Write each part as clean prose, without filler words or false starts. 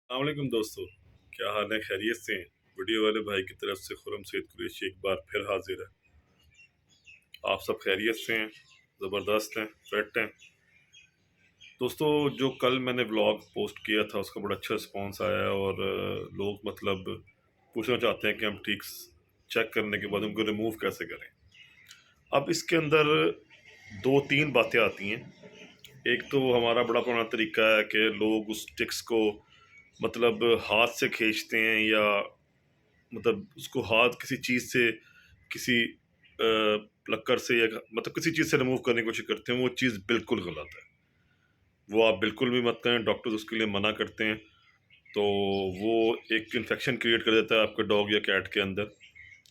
अस्सलामुअलैकुम दोस्तों, क्या हाल है? खैरियत से हैं? वीडियो वाले भाई की तरफ से खुरम सैद कुरैशी एक बार फिर हाजिर है। आप सब खैरियत से हैं, ज़बरदस्त हैं, फिट हैं। दोस्तों, जो कल मैंने व्लॉग पोस्ट किया था उसका बड़ा अच्छा रिस्पॉन्स आया है और लोग मतलब पूछना चाहते हैं कि हम ठीक चेक करने के बाद उनको रिमूव कैसे करें। अब इसके अंदर दो तीन बातें आती हैं। एक तो हमारा बड़ा पुराना तरीका है कि लोग उस टिक्स को मतलब हाथ से खींचते हैं या मतलब उसको हाथ किसी चीज़ से किसी लक्कर से या मतलब किसी चीज़ से रिमूव करने की कोशिश करते हैं। वो चीज़ बिल्कुल गलत है। वो आप बिल्कुल भी मत करें, डॉक्टर्स उसके लिए मना करते हैं। तो वो एक इन्फेक्शन क्रिएट कर देता है आपके डॉग या कैट के अंदर।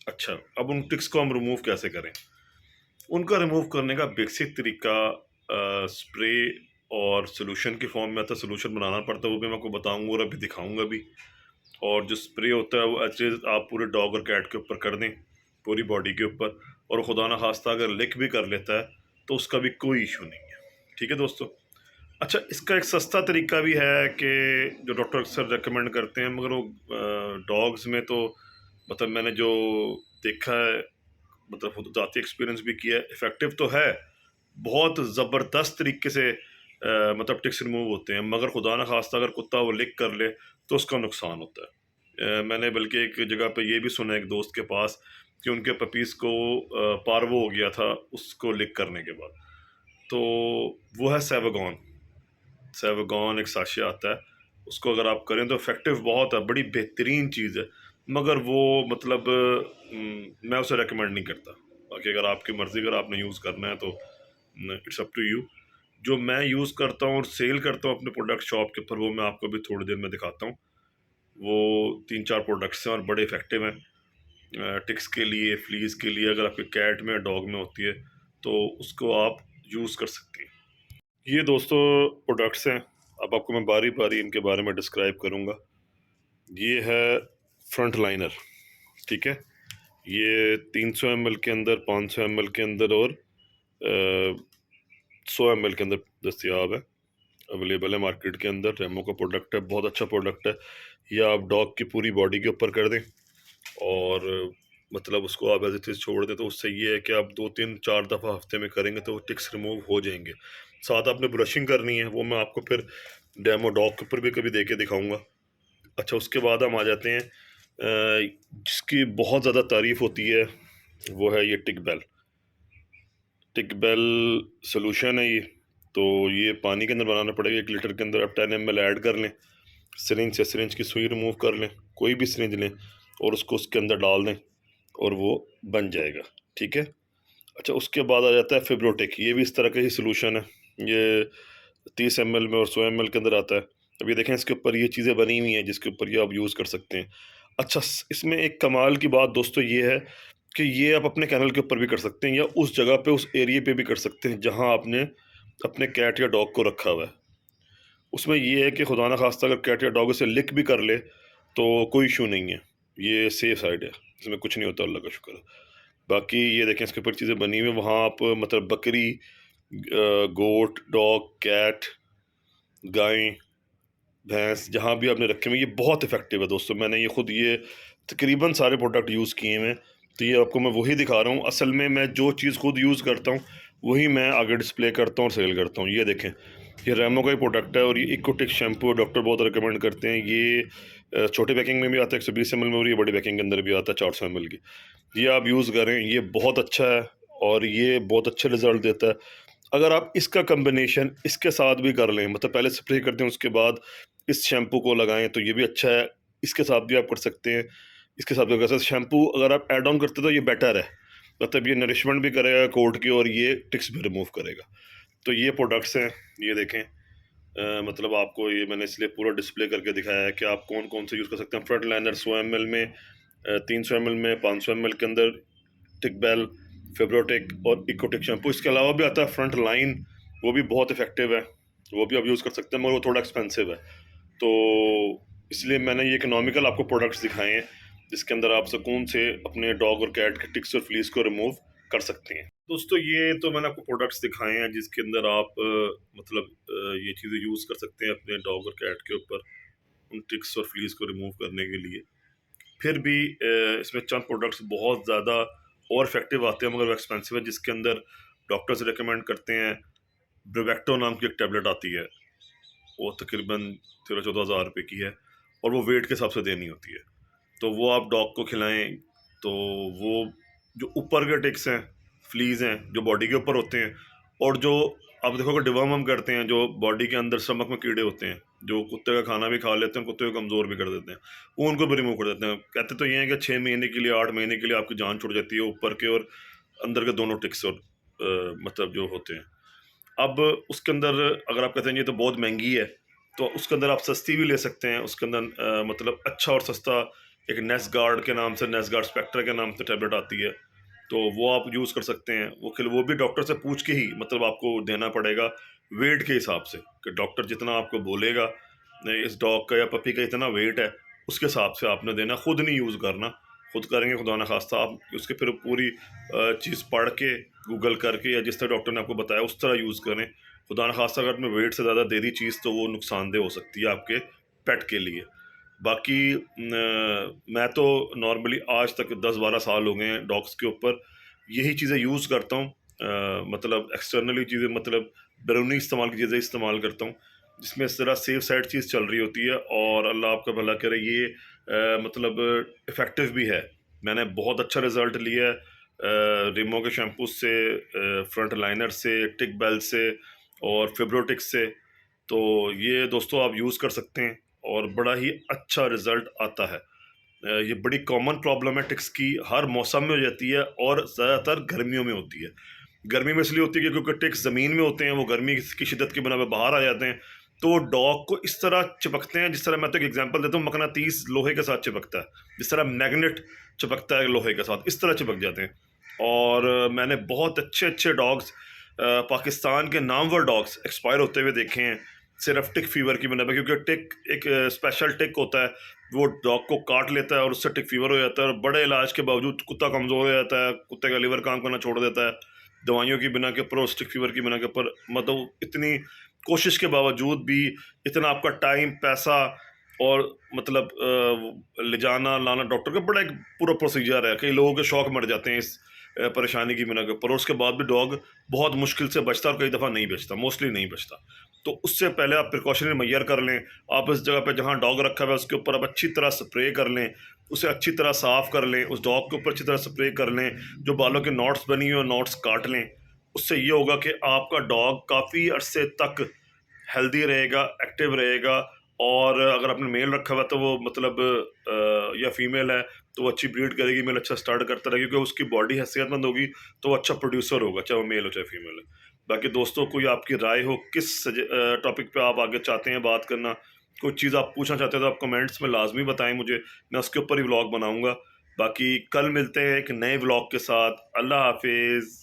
अच्छा, अब उन टिक्स को हम रिमूव कैसे करें? उनका रिमूव करने का बेसिक तरीका स्प्रे और सोल्यूशन के फॉर्म में आता है। सोल्यूशन बनाना पड़ता है, वो भी मैं आपको बताऊंगा और अभी दिखाऊंगा भी। और जो स्प्रे होता है वो एच आप पूरे डॉग और कैट के ऊपर कर दें, पूरी बॉडी के ऊपर। और खुदा ना खास्ता अगर लिक भी कर लेता है तो उसका भी कोई इशू नहीं है। ठीक है दोस्तों। अच्छा, इसका एक सस्ता तरीका भी है कि जो डॉक्टर अक्सर रेकमेंड करते हैं, मगर वो डॉग्स में तो मतलब मैंने जो देखा है, मतलब खुद ज़ाती एक्सपीरियंस भी किया है, इफ़ेक्टिव तो है, बहुत ज़बरदस्त तरीके से मतलब टिक्स रिमूव होते हैं। मगर खुदा ना खास्ता अगर कुत्ता वो लिक कर ले तो उसका नुकसान होता है। मैंने बल्कि एक जगह पे ये भी सुना है एक दोस्त के पास कि उनके पपीज़ को पार्वो हो गया था उसको लिक करने के बाद। तो वो है सेवागॉन। सेवागॉन एक साशे आता है, उसको अगर आप करें तो इफ़ेक्टिव बहुत है, बड़ी बेहतरीन चीज़ है। मगर वो मतलब मैं उसे रेकमेंड नहीं करता। बाकी अगर आपकी मर्ज़ी, अगर आपने यूज़ करना है तो इट्स अप टू यू। जो मैं यूज़ करता हूँ और सेल करता हूँ अपने प्रोडक्ट शॉप के ऊपर, वो मैं आपको अभी थोड़ी देर में दिखाता हूँ। वो 3-4 प्रोडक्ट्स हैं और बड़े इफ़ेक्टिव हैं। टिक्स के लिए, फ्लीज़ के लिए, अगर आपके कैट में या डॉग में होती है तो उसको आप यूज़ कर सकती हैं। ये दोस्तों प्रोडक्ट्स हैं। अब आपको मैं बारी बारी इनके बारे में डिस्क्राइब करूँगा। ये है फ्रंट लाइनर, ठीक है। ये 300 ml के अंदर, 500 ml के अंदर और 100 ml के अंदर दस्तियाब है। अवेलेबल है मार्केट के अंदर। रेमो का प्रोडक्ट है, बहुत अच्छा प्रोडक्ट है। ये आप डॉग की पूरी बॉडी के ऊपर कर दें और मतलब उसको आप एज इट इज़ छोड़ दें तो उससे ये है कि आप 2-3-4 दफ़ा हफ्ते में करेंगे तो टिक्स रिमूव हो जाएंगे। साथ आपने ब्रशिंग करनी है, वो मैं आपको फिर डेमो डॉग के ऊपर भी कभी दे के दिखाऊंगा। अच्छा, उसके बाद हम आ जाते हैं जिसकी बहुत ज़्यादा तारीफ़ होती है, वो है ये टिक बेल। टिक बेल सोल्यूशन है ये। तो ये पानी के अंदर बनाना पड़ेगा। 1 लीटर के अंदर आप 10 ml ऐड कर लें, सिरिंज से सिरिंज की सुई रिमूव कर लें, कोई भी सिरिंज लें और उसको उसके अंदर डाल दें और वो बन जाएगा। ठीक है। अच्छा, उसके बाद आ जाता है फिब्रोटेक। ये भी इस तरह का ही सोल्यूशन है। ये 30 ml में और 100 ml के अंदर आता है। अब ये देखें, इसके ऊपर ये चीज़ें बनी हुई हैं जिसके ऊपर ये आप यूज़ कर सकते हैं। अच्छा, इसमें एक कमाल की बात दोस्तों ये है कि ये आप अपने कैनल के ऊपर भी कर सकते हैं या उस जगह पे, उस एरिया पे भी कर सकते हैं जहां आपने अपने कैट या डॉग को रखा हुआ है। उसमें ये है कि खुदा ना खास्ता अगर कैट या डॉग उसे लिक भी कर ले तो कोई इशू नहीं है। ये सेफ साइड है, इसमें कुछ नहीं होता, अल्लाह का शुक्र है। बाकी ये देखें, इसके ऊपर चीज़ें बनी हुई हैं। वहाँ आप मतलब बकरी, गोट, डॉग, कैट, गाय, भैंस, जहाँ भी आपने रखे हुए, ये बहुत इफेक्टिव है दोस्तों। मैंने ये खुद ये तकरीबन सारे प्रोडक्ट यूज़ किए हैं। तो ये आपको मैं वही दिखा रहा हूँ। असल में मैं जो चीज़ खुद यूज़ करता हूँ वही मैं आगे डिस्प्ले करता हूँ और सेल करता हूँ। ये देखें, ये रेमो का ही प्रोडक्ट है और ये इकोटिक शैम्पू डॉक्टर बहुत रिकमेंड करते हैं। ये छोटे पैकिंग में भी आता है 120 ml में, और ये बड़ी पैकिंग के अंदर भी आता है 400 ml की। ये आप यूज़ करें, ये बहुत अच्छा है और ये बहुत अच्छे रिजल्ट देता है। अगर आप इसका कम्बिनेशन इसके साथ भी कर लें, मतलब पहले स्प्रे कर दें उसके बाद इस शैम्पू को लगाएं, तो ये भी अच्छा है। इसके साथ भी आप कर सकते हैं, इसके साथ भी कर सकते हैं। शैम्पू अगर आप ऐड ऑन करते तो ये बेटर है, मतलब ये नरिशमेंट भी करेगा कोट की और ये टिक्स भी रिमूव करेगा। तो ये प्रोडक्ट्स हैं, ये देखें। मतलब आपको ये मैंने इसलिए पूरा डिस्प्ले करके दिखाया है कि आप कौन कौन से यूज़ कर सकते हैं। फ्रंट लाइनर 100 ml में, 300 ml में, 500 ml के अंदर टिकबेल, फेब्रोटेक और इकोटेक शैम्पू। इसके अलावा भी आता है फ्रंट लाइन, वो भी बहुत इफेक्टिव है, वो भी आप यूज़ कर सकते हैं, मगर वो थोड़ा एक्सपेंसिव है। तो इसलिए मैंने ये इकोनॉमिकल आपको प्रोडक्ट्स दिखाए हैं जिसके अंदर आप सुकून से अपने डॉग और कैट के टिक्स और फ्लीस को रिमूव कर सकते हैं। दोस्तों, ये तो मैंने आपको प्रोडक्ट्स दिखाए हैं जिसके अंदर आप मतलब ये चीज़ें यूज़ कर सकते हैं अपने डॉग और कैट के ऊपर। उन टिक्स और फ्लीज को रिमूव करने के लिए। फिर भी इसमें चंद प्रोडक्ट्स बहुत ज़्यादा और इफेक्टिव आते हैं, मगर वो एक्सपेंसिव है, जिसके अंदर डॉक्टर्स रिकमेंड करते हैं। ब्रिवेक्टो नाम की एक टैबलेट आती है, वो तकरीबन 13-14 हज़ार रुपये की है, और वो वेट के हिसाब से देनी होती है। तो वो आप डॉग को खिलाएं तो वो जो ऊपर के टिक्स हैं, फ्लीज हैं, जो बॉडी के ऊपर होते हैं, और जो आप देखोगे डिवर्म हम करते हैं, जो बॉडी के अंदर स्टमक में कीड़े होते हैं, जो कुत्ते का खाना भी खा लेते हैं, कुत्ते को कमज़ोर भी कर देते हैं, वो उनको भी रिमूव कर देते हैं। कहते तो ये हैं कि 6 महीने के लिए, 8 महीने के लिए आपकी जान छुट जाती है ऊपर के और अंदर के दोनों टिक्स और मतलब जो होते हैं। अब उसके अंदर अगर आप कहते हैं ये तो बहुत महंगी है, तो उसके अंदर आप सस्ती भी ले सकते हैं। उसके अंदर मतलब अच्छा और सस्ता एक नेस गार्ड के नाम से, नेस गार्ड स्पेक्ट्रा के नाम से टैबलेट आती है, तो वो आप यूज़ कर सकते हैं। वो भी डॉक्टर से पूछ के ही मतलब आपको देना पड़ेगा, वेट के हिसाब से, कि डॉक्टर जितना आपको बोलेगा नहीं, इस डॉग का या पपी का इतना वेट है, उसके हिसाब से आपने देना। खुद नहीं यूज़ करना, खुद करेंगे खुदा ना खास्ता आप उसके फिर पूरी चीज़ पढ़ के, गूगल करके, या जिस तरह डॉक्टर ने आपको बताया उस तरह यूज़ करें। खुदा न खास्ता अगर आपने वेट से ज़्यादा दे दी चीज़, तो वो नुकसानदेह हो सकती है आपके पेट के लिए। बाकी मैं तो नॉर्मली आज तक 10-12 साल हो गए हैं डॉग्स के ऊपर, यही चीज़ें यूज़ करता हूँ। मतलब एक्सटर्नली चीज़ें, मतलब बैरूनी इस्तेमाल की चीज़ें इस्तेमाल करता हूँ, जिसमें इस तरह सेफ साइड चीज़ चल रही होती है, और अल्लाह आपका भला करे, ये मतलब इफ़ेक्टिव भी है। मैंने बहुत अच्छा रिज़ल्ट लिया है रिमो के शैम्पू से, फ्रंट लाइनर से, टिक बेल से और फिब्रोटिक्स से। तो ये दोस्तों आप यूज़ कर सकते हैं और बड़ा ही अच्छा रिज़ल्ट आता है। ये बड़ी कॉमन प्रॉब्लम है टिक्स की, हर मौसम में हो जाती है और ज़्यादातर गर्मियों में होती है। गर्मी में इसलिए होती है क्योंकि टिक्स ज़मीन में होते हैं, वो गर्मी की शिद्दत की बिना पे बाहर आ जाते हैं, तो डॉग को इस तरह चिपकते हैं, जिस तरह, मैं तो एक एग्जांपल देता हूँ, मकनातीस लोहे के साथ चिपकता है, जिस तरह मैग्नेट चिपकता है लोहे के साथ, इस तरह चिपक जाते हैं। और मैंने बहुत अच्छे अच्छे डॉग्स, पाकिस्तान के नामवर डॉग्स एक्सपायर होते हुए देखे हैं, सिर्फ टिक फीवर की बिना पे, क्योंकि टिक एक स्पेशल टिक होता है, वो डॉग को काट लेता है और उससे टिक फीवर हो जाता है, और बड़े इलाज के बावजूद कुत्ता कमज़ोर हो जाता है, कुत्ते का लिवर काम करना छोड़ देता है, दवाइयों की बिना के ऊपर, स्टिक फीवर की बिना के ऊपर, मतलब इतनी कोशिश के बावजूद भी, इतना आपका टाइम, पैसा और मतलब ले जाना लाना डॉक्टर का बड़ा एक पूरा प्रोसीजर है। कई लोगों के शौक मर जाते हैं इस परेशानी की बिना के ऊपर, और उसके बाद भी डॉग बहुत मुश्किल से बचता, और कई दफ़ा नहीं बचता, मोस्टली नहीं बचता। तो उससे पहले आप प्रिकॉशनरी मुहैया कर लें। आप इस जगह पे जहाँ डॉग रखा हुआ है उसके ऊपर आप अच्छी तरह स्प्रे कर लें, उसे अच्छी तरह साफ़ कर लें, उस डॉग के ऊपर अच्छी तरह स्प्रे कर लें, जो बालों के नॉट्स बनी हुई नॉट्स काट लें। उससे ये होगा कि आपका डॉग काफ़ी अरसे तक हेल्दी रहेगा, एक्टिव रहेगा, और अगर आपने मेल रखा हुआ तो वो मतलब या फीमेल है तो वो अच्छी ब्रीड करेगी, मेल अच्छा स्टार्ट करता रहेगा, क्योंकि उसकी बॉडी हैसियतमंद होगी, तो वो अच्छा प्रोड्यूसर होगा, चाहे वो मेल हो चाहे फीमेल है। बाकी दोस्तों, कोई आपकी राय हो, किस टॉपिक पे आप आगे चाहते हैं बात करना, कोई चीज़ आप पूछना चाहते हैं, तो आप कमेंट्स में लाजमी बताएं मुझे, मैं उसके ऊपर ही व्लॉग बनाऊंगा। बाकी कल मिलते हैं एक नए व्लॉग के साथ। अल्लाह हाफिज़।